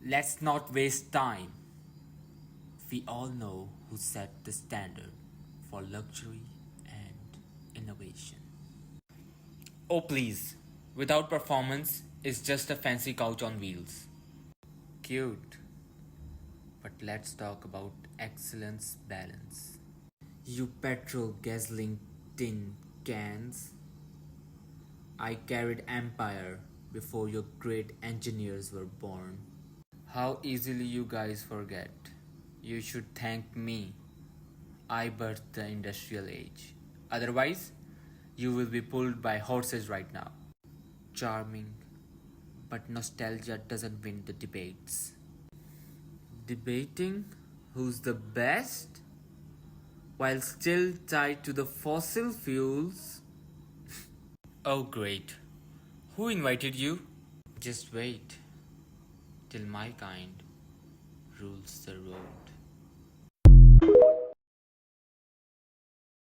Let's not waste time. We all know who set the standard for luxury and innovation. Oh, please. Without performance, it's just a fancy couch on wheels. Cute. But let's talk about excellence balance. You petrol guzzling tin cans. I carried empire before your great engineers were born. How easily you guys forget. You should thank me. I birthed the industrial age. Otherwise, you will be pulled by horses right now. Charming, but nostalgia doesn't win the debates. Debating who's the best while still tied to the fossil fuels? Oh, great. Who invited you? Just wait till my kind rules the road.